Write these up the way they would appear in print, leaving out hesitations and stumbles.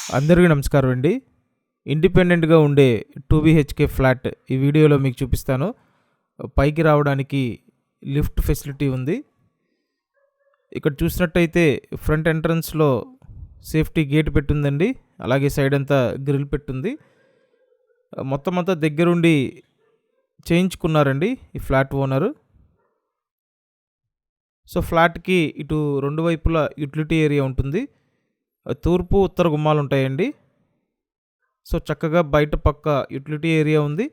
అందరికీ నమస్కారం అండి. ఇండిపెండెంట్‌గా ఉండే 2 బీహెచ్‌కే ఫ్లాట్ ఈ వీడియోలో మీకు చూపిస్తాను. పైకి రావడానికి లిఫ్ట్ ఫెసిలిటీ ఉంది. ఇక్కడ చూసినట్టయితే ఫ్రంట్ ఎంట్రన్స్‌లో సేఫ్టీ గేట్ పెట్టుందండి. అలాగే సైడ్ అంతా గ్రిల్ పెట్టుంది. మొత్తం అంతా దగ్గరుండి చేయించుకున్నారండి ఈ ఫ్లాట్ ఓనరు. సో, ఫ్లాట్‌కి ఇటు 2 వైపులా యుటిలిటీ ఏరియా ఉంటుంది. తూర్పు, ఉత్తర గుమ్మాలు ఉంటాయండి. సో, చక్కగా బయట పక్క యుటిలిటీ ఏరియా ఉంది.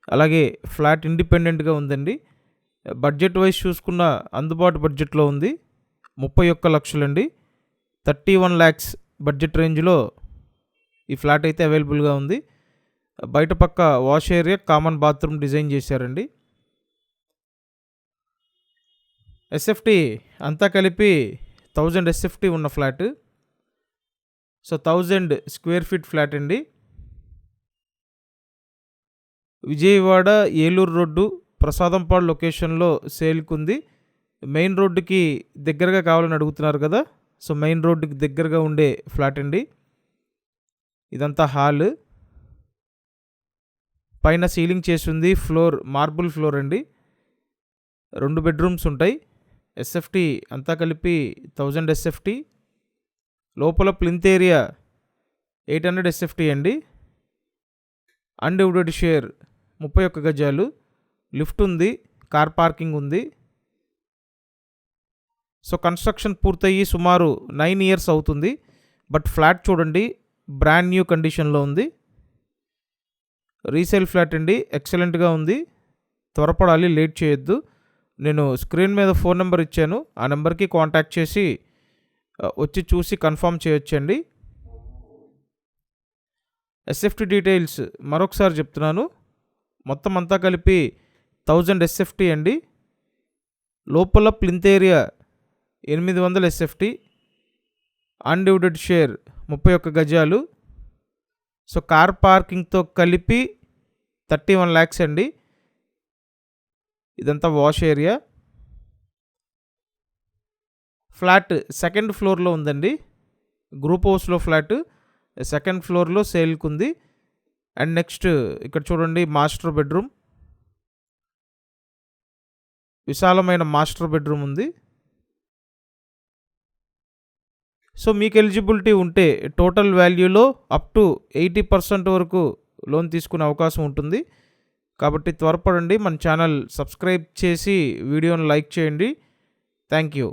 అలాగే ఫ్లాట్ ఇండిపెండెంట్‌గా ఉందండి. బడ్జెట్ వైస్ చూసుకున్న అందుబాటు బడ్జెట్‌లో ఉంది. 31 లక్షలండి. 31 lakhs బడ్జెట్ రేంజ్‌లో ఈ ఫ్లాట్ అయితే అవైలబుల్‌గా ఉంది. బయట పక్క wash area, common bathroom design చేశారండి. ఎస్ఎఫ్టీ అంతా కలిపి 1000 ఎస్ఎఫ్టీ ఉన్న flat. So, 1000 square feet flat అండి. విజయవాడ ఏలూరు రోడ్డు ప్రసాదంపాడు లొకేషన్లో సేల్కుంది. మెయిన్ రోడ్డుకి దగ్గరగా కావాలని అడుగుతున్నారు కదా. సో, మెయిన్ రోడ్డుకి దగ్గరగా ఉండే ఫ్లాట్ అండి. ఇదంతా హాల్. పైన సీలింగ్ చేసి ఉంది. ఫ్లోర్ మార్బుల్ ఫ్లోర్ అండి. 2 బెడ్రూమ్స్ ఉంటాయి. ఎస్ఎఫ్టీ అంతా కలిపి 1000 ఎస్ఎఫ్టీ. లోపల ప్లింత్ ఏరియా 800 ఎస్ఎఫ్టీ అండి. అన్డివైడెడ్ షేర్ 31 గజాలు. లిఫ్ట్ ఉంది. కార్ పార్కింగ్ ఉంది. సో, కన్స్ట్రక్షన్ పూర్తయ్యి సుమారు 9 years అవుతుంది. బట్ ఫ్లాట్ చూడండి, బ్రాండ్ న్యూ కండిషన్లో ఉంది. రీసేల్ ఫ్లాట్ అండి. ఎక్సలెంట్గా ఉంది. త్వరపడాలి, లేట్ చేయొద్దు. నేను స్క్రీన్ మీద ఫోన్ నెంబర్ ఇచ్చాను. ఆ నెంబర్కి కాంటాక్ట్ చేసి వచ్చి చూసి కన్ఫర్మ్ చేయొచ్చండి. ఎస్ఎఫ్టీ డీటెయిల్స్ మరొకసారి చెప్తున్నాను. మొత్తం అంతా కలిపి 1000 ఎస్ఎఫ్టీ అండి. లోపల plinth area 800 SFT. Undivided share 31 గజాలు. సో, కార్ పార్కింగ్తో కలిపి 31 lakhs అండి. ఇదంతా వాష్ ఏరియా. ఫ్లాట్ సెకండ్ ఫ్లోర్లో ఉందండి. గ్రూప్ హౌస్లో ఫ్లాట్ సెకండ్ ఫ్లోర్లో సేల్కుంది. అండ్ నెక్స్ట్ ఇక్కడ చూడండి, మాస్టర్ బెడ్రూమ్. విశాలమైన మాస్టర్ బెడ్రూమ్ ఉంది. సో, మీకు ఎలిజిబిలిటీ ఉంటే టోటల్ వాల్యూలో అప్ టు 80% వరకు లోన్ తీసుకునే అవకాశం ఉంటుంది. కాబట్టి త్వరపడండి. మన ఛానల్ సబ్స్క్రైబ్ చేసి వీడియోని లైక్ చేయండి. Thank you.